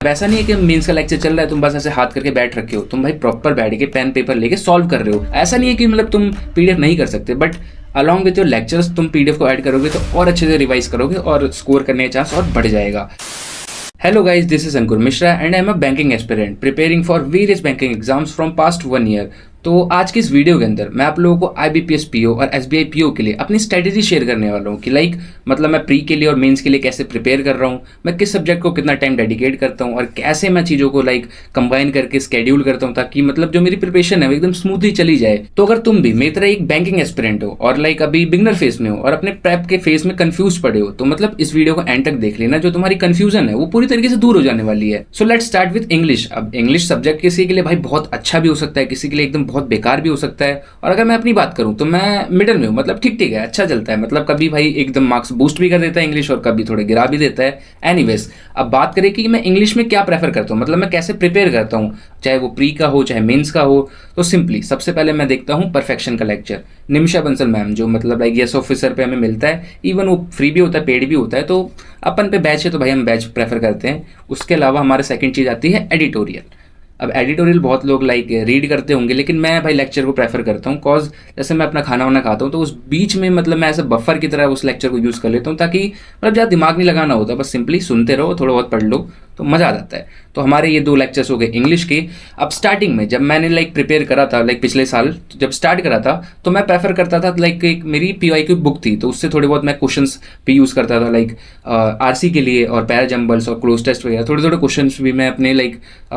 ऐसा नहीं है कि मेंस का लेक्चर चल रहा है तुम बस ऐसे हाथ करके बैठ रखे हो, तुम भाई प्रॉपर बैठ के पेन पेपर लेके सॉल्व कर रहे हो। ऐसा नहीं है कि मतलब तुम पीडीएफ नहीं कर सकते, but along with your lectures तुम पीडीएफ को ऐड करोगे तो और अच्छे से रिवाइज करोगे और स्कोर करने का चांस और बढ़ जाएगा। Hello guys, this is Ankur Mishra and I am a banking aspirant preparing for various banking exams from past 1 year। तो आज की इस वीडियो के अंदर मैं आप लोगों को IBPS PO और SBI PO के लिए अपनी स्ट्रेटेजी शेयर करने वाला हूँ कि मतलब मैं प्री के लिए और मेंस के लिए कैसे प्रिपेयर कर रहा हूँ, मैं किस सब्जेक्ट को कितना टाइम डेडिकेट करता हूँ और कैसे मैं चीज़ों को कंबाइन करके स्केड्यूल करता हूँ ताकि मतलब जो मेरी प्रिपरेशन है वो एकदम स्मूथली चली जाए। तो अगर तुम भी मेरी तरह एक बैंकिंग एस्पिरेंट हो और अभी बिगनर फेज में हो और अपने प्रेप के फेज में कंफ्यूज पड़े हो तो मतलब इस वीडियो को एंड तक देख लेना, जो तुम्हारी कंफ्यूजन है वो पूरी तरीके से दूर हो जाने वाली है। So let's start with English. अब इंग्लिश सब्जेक्ट किसी के लिए भाई बहुत अच्छा भी हो सकता है, किसी के लिए एकदम बहुत बेकार भी हो सकता है। और अगर मैं अपनी बात करूं तो मैं मिडिल में हूं, मतलब ठीक ठीक है, अच्छा चलता है। मतलब कभी भाई एकदम मार्क्स बूस्ट भी कर देता है इंग्लिश और कभी थोड़े गिरा भी देता है। एनीवेज, अब बात करें कि मैं इंग्लिश में क्या प्रेफर करता हूं, मतलब मैं कैसे प्रिपेयर करता हूं, चाहे वो प्री का हो चाहे मेंस का हो। तो सिंपली सबसे पहले मैं देखता हूं परफेक्शन का लेक्चर, निमिषा बंसल मैम, जो मतलब येस ऑफिसर पे हमें मिलता है। इवन वो फ्री भी होता है, पेड भी होता है, तो अपन पे बैच है तो भाई हम बैच प्रेफर करते हैं। उसके अलावा हमारे सेकंड चीज़ आती है एडिटोरियल। अब एडिटोरियल बहुत लोग रीड करते होंगे, लेकिन मैं भाई लेक्चर को प्रेफर करता हूँ। कॉज जैसे मैं अपना खाना वाना खाता हूँ तो उस बीच में मतलब मैं ऐसे बफर की तरह उस लेक्चर को यूज़ कर लेता हूँ ताकि मतलब ज़्यादा दिमाग नहीं लगाना होता, बस सिंपली सुनते रहो, थोड़ा बहुत पढ़ लो तो मज़ा आ जाता है। तो हमारे ये 2 लेक्चर्स हो गए इंग्लिश के। अब स्टार्टिंग में जब मैंने प्रिपेयर करा था पिछले साल जब स्टार्ट करा था तो मैं प्रेफर करता था एक मेरी PY की बुक थी तो उससे थोड़े बहुत मैं क्वेश्चंस भी यूज़ करता था, RC के लिए और पैरा जंबल्स और क्लोज टेस्ट वगैरह थोड़े थोड़े क्वेश्चंस भी मैं अपने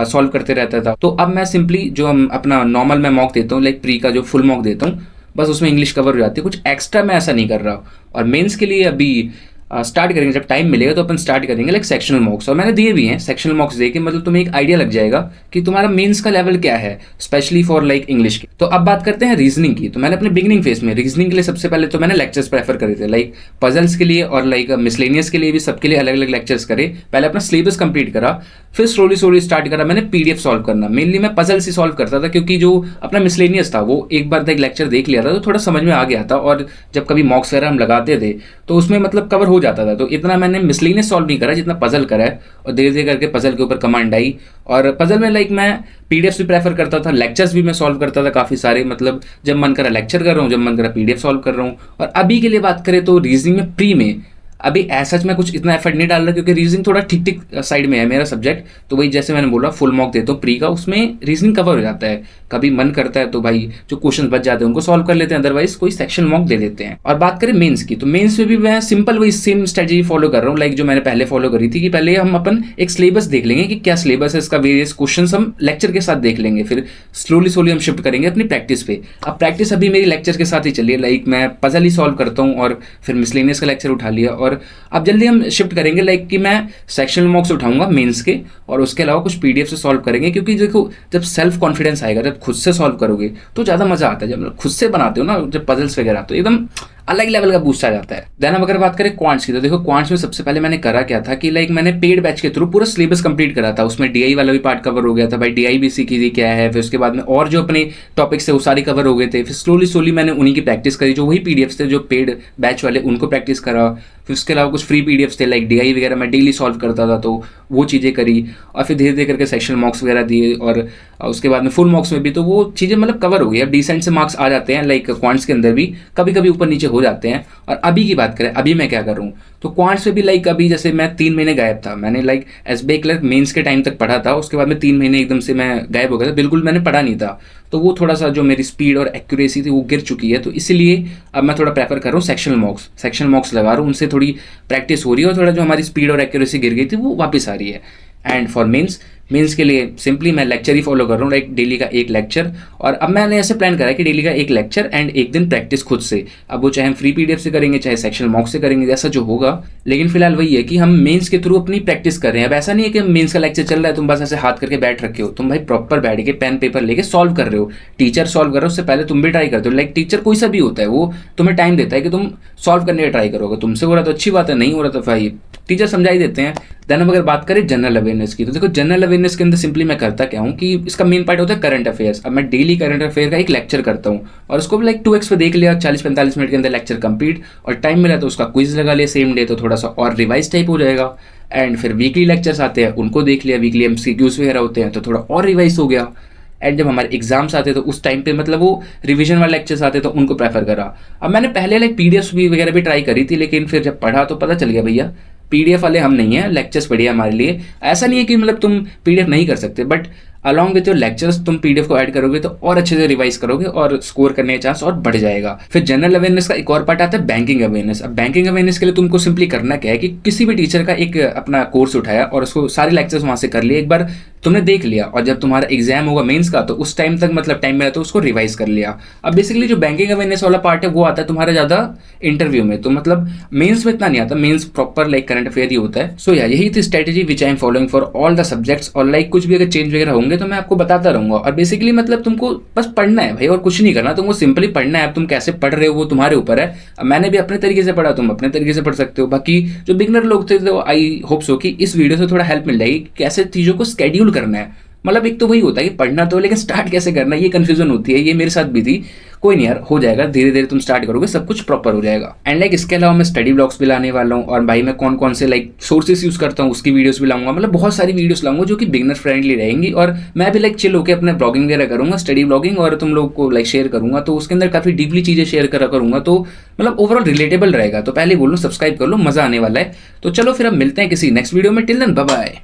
सॉल्व करते रहता था। तो अब मैं सिंपली जो हम अपना नॉर्मल मैं मॉक देता हूँ प्री का जो फुल मॉक देता हूँ, बस उसमें इंग्लिश कवर हो जाती है, कुछ एक्स्ट्रा मैं ऐसा नहीं कर रहा। और मेंस के लिए अभी स्टार्ट करेंगे, जब टाइम मिलेगा तो अपन स्टार्ट करेंगे सेक्शनल मॉक्स, और मैंने दिए भी हैं सेक्शनल मॉक्स दे के, मतलब तुम्हें एक आइडिया लग जाएगा कि तुम्हारा मेंस का लेवल क्या है, स्पेशली फॉर इंग्लिश की। तो अब बात करते हैं रीजनिंग की। तो मैंने अपने बिगनिंग फेज में रीजनिंग के लिए सबसे पहले तो मैंने लेक्चर्स प्रेफर करे थे, पजल्स के लिए और मिसलेनियस के लिए भी, सबके लिए अलग अलग लेक्चर्स करे। पहले अपना सिलेबस कंप्लीट करा, फिर स्लोली स्टार्ट करा मैंने PDF सॉल्व करना। मेनली मैं पजल्स ही सॉल्व करता था क्योंकि जो अपना मिसलेनियस था वो एक बार एक लेक्चर देख लिया था तो थोड़ा समझ में आ गया था, और जब कभी मॉक्स वगैरह हम लगाते थे तो उसमें मतलब कवर हो जाता था। तो इतना मैंने मिसलेनियस सॉल्व नहीं करा जितना पजल करा है, और धीरे धीरे करके पजल के ऊपर कमांड आई। और पजल में मैं PDF भी प्रेफर करता था, लेक्चर्स भी मैं सॉल्व करता था काफ़ी सारे, मतलब जब मन करा लेक्चर कर रहा हूँ, जब मन करा PDF सॉल्व कर रहा हूँ। और अभी के लिए बात करें तो रीजनिंग में प्री में अभी ऐसा मैं कुछ इतना एफर्ट नहीं डाल रहा क्योंकि रीजनिंग थोड़ा ठीक ठीक साइड में है मेरा सब्जेक्ट। तो वही जैसे मैंने बोला फुल मॉक देता हूँ प्री का, उसमें रीजनिंग कवर हो जाता है। कभी मन करता है तो भाई जो क्वेश्चन बच जाते हैं उनको सॉल्व कर लेते हैं, अदरवाइज कोई सेक्शन मॉक दे देते हैं। और बात करें मेंस की, तो मेंस में भी मैं सिंपल वही सेम स्ट्रेटेजी फॉलो कर रहा हूँ जो मैंने पहले फॉलो करी थी, कि पहले हम अपन एक सिलेबस देख लेंगे कि क्या सिलेबस है इसका, वेरियस क्वेश्चन हम लेक्चर के साथ देख लेंगे, फिर स्लोली हम शिफ्ट करेंगे अपनी प्रैक्टिस पे। अब प्रैक्टिस अभी मेरी लेक्चर के साथ ही चली है, मैं पजल ही सॉल्व करता हूँ और फिर मिसलेनियस का लेक्चर उठा लिया। और अब जल्दी हम शिफ्ट करेंगे कि मैं सेक्शनल मॉक्स उठाऊंगा मेंस के, और उसके अलावा कुछ PDF से सॉल्व करेंगे। क्योंकि देखो जब सेल्फ कॉन्फिडेंस आएगा, जब खुद से सॉल्व करोगे तो ज़्यादा मजा आता है। जब खुद से बनाते हो ना जब पजल्स वगैरह, तो एकदम अलग लेवल का बूस्ट आ जाता है। देन अब अगर बात करें क्वांट्स की, तो देखो क्वांट्स में सबसे पहले मैंने करा क्या था कि मैंने पेड बैच के थ्रू पूरा सिलेबस कंप्लीट करा था। उसमें DI वाला भी पार्ट कवर हो गया था, भाई DI भी सीखी थी क्या है, फिर उसके बाद में और जो अपने टॉपिक्स थे वो सारे कवर हो गए थे। फिर स्लोली मैंने उन्हीं की प्रैक्टिस करी, जो वही PDFs थे जो पेड बैच वाले, उनको प्रैक्टिस करा। फिर उसके अलावा कुछ फ्री PDFs थे DI वगैरह मैं डेली सॉल्व करता था, तो वो चीज़ें करी। और फिर धीरे धीरे करके सेक्शन मॉक्स वगैरह दिए, और उसके बाद में फुल मॉक्स में भी तो वो चीज़ें मतलब कवर हो गई। अब डिसेंट से मार्क्स आ जाते हैं क्वांट्स के अंदर भी, कभी कभी ऊपर नीचे हो जाते हैं। और अभी की बात करें, अभी मैं क्या कर रहा हूँ, तो क्वांट्स में भी अभी जैसे मैं 3 महीने गायब था। मैंने SBI क्लर्क मेंस के टाइम तक पढ़ा था, उसके बाद में 3 महीने एकदम से मैं गायब हो गया था, बिल्कुल मैंने पढ़ा नहीं था। तो वो थोड़ा सा जो मेरी स्पीड और एक्यूरेसी थी वो गिर चुकी है, तो इसीलिए अब मैं थोड़ा प्रेफर कर रहा हूँ सेक्शनल मॉक्स लगा रहा हूँ, उनसे थोड़ी प्रैक्टिस हो रही है और थोड़ा जो हमारी स्पीड और एक्यूरेसी गिर गई थी वो वापस आ रही है। एंड फॉर मेंस के लिए सिंपली मैं लेक्चर ही फॉलो कर रहा हूँ, डेली का एक लेक्चर। और अब मैंने ऐसे प्लान करा है कि डेली का एक लेक्चर एंड एक दिन प्रैक्टिस खुद से। अब वो चाहे हम फ्री PDF से करेंगे चाहे सेक्शनल मॉक से करेंगे, जैसा जो होगा, लेकिन फिलहाल वही है कि हम मेंस के थ्रू अपनी प्रैक्टिस कर रहे हैं। अब ऐसा नहीं है कि मेंस का लेक्चर चल रहा है तुम बस ऐसे हाथ करके बैठ रखे हो, तुम भाई प्रॉपर बैठ के पेन पेपर लेके सॉल्व कर रहे हो। टीचर सॉल्व कर रहे हो उससे पहले तुम भी ट्राई करते हो। टीचर कोई सा भी होता है वो तुम्हें टाइम देता है कि तुम सॉल्व करने का ट्राई करोगे, तुमसे हो रहा तो अच्छी बात है, नहीं हो रहा तो भाई टीचर समझा ही देते हैं, देन हम अगर बात करें जनरल अवेयरनेस की, तो देखो जनरल अवेयरनेस के अंदर सिंपली मैं करता क्या हूँ कि इसका मेन पार्ट होता है करंट अफेयर्स। अब मैं डेली करंट अफेयर का एक लेक्चर करता हूँ और उसको लाइक 2x पे देख लिया, 40-45 मिनट के अंदर लेक्चर कंप्लीट, और टाइम मिला तो उसका क्विज लगा लिया सेम डे, तो थोड़ा सा और रिवाइज टाइप हो जाएगा। एंड फिर वीकली लेक्चर्स आते हैं, उनको देख लिया, वीकली MCQs वगैरह होते हैं तो थोड़ा और रिवाइज हो गया। एंड जब हमारे एग्जाम्स आते तो उस टाइम पे मतलब वो रिवीजन वाले लेक्चर्स आते तो उनको प्रेफर करा। अब मैंने पहले लाइक PDF भी वगैरह भी ट्राई करी थी, लेकिन फिर जब पढ़ा तो पता चल गया भैया PDF वाले हम नहीं है, लेक्चर्स बढ़िया हमारे लिए। ऐसा नहीं है कि मतलब तुम PDF नहीं कर सकते, but along with your lectures तुम PDF को ऐड करोगे तो और अच्छे से रिवाइज करोगे और स्कोर करने का चांस और बढ़ जाएगा। फिर जनरल अवेयरनेस का एक और पार्ट आता है बैंकिंग अवेयरनेस। अब बैंकिंग अवेयरनेस के लिए तुमको सिंपली करना क्या है कि किसी भी टीचर का एक अपना कोर्स उठाया और उसको सारे लेक्चर्स वहां से कर लिए, एक बार तुमने देख लिया, और जब तुम्हारा एग्जाम होगा मेंस का तो उस टाइम तक मतलब टाइम मिला तो उसको रिवाइज कर लिया। अब बेसिकली जो बैंकिंग अवेयरनेस वाला पार्ट है वो आता है तुम्हारा ज्यादा इंटरव्यू में, तो मतलब मेंस में इतना नहीं आता, mains proper like current affair ही होता है। सो यही थी strategy which I am following for all the subjects, और लाइक कुछ भी अगर चेंज वगैरह होंगे तो मैं आपको बताता रहूंगा। और बेसिकली मतलब तुमको बस पढ़ना है भाई, और कुछ नहीं करना, तुमको सिंपली पढ़ना है। अब तुम कैसे पढ़ रहे हो वो तुम्हारे ऊपर है। अब मैंने भी अपने तरीके से पढ़ा, तुम अपने तरीके से पढ़ सकते हो। बाकी जो बिगनर लोग थे तो आई होप सो कि इस वीडियो से थोड़ा हेल्प मिल जाएगी कैसे चीजों को स्केड्यूल करना है। मतलब एक तो वही होता है कि पढ़ना तो, लेकिन स्टार्ट कैसे करना है ये कंफ्यूजन होती है, ये मेरे साथ भी थी। कोई नहीं यार, हो जाएगा, धीरे धीरे तुम स्टार्ट करोगे सब कुछ प्रॉपर हो जाएगा। एंड लाइक इसके अलावा मैं स्टडी ब्लॉग्स भी लाने वाला हूँ, और भाई मैं कौन कौन से लाइक सोर्सेस यूज करता हूँ उसकी वीडियोस भी लाऊंगा। मतलब बहुत सारी वीडियोस लाऊंगा जो कि बिगनर फ्रेंडली रहेंगी, और मैं भी लाइक चिल होकर अपने ब्लॉगिंग वगैरह करूंगा, स्टडी ब्लॉगिंग, और तुम लोग को लाइक शेयर करूंगा। तो उसके अंदर काफी डीपली चीजें शेयर करूंगा, तो मतलब ओवरऑल रिलेटेबल रहेगा। तो पहले बोल लो सब्सक्राइब कर लो, मजा आने वाला है। तो चलो फिर अब मिलते हैं किसी नेक्स्ट वीडियो में। Till then bye bye.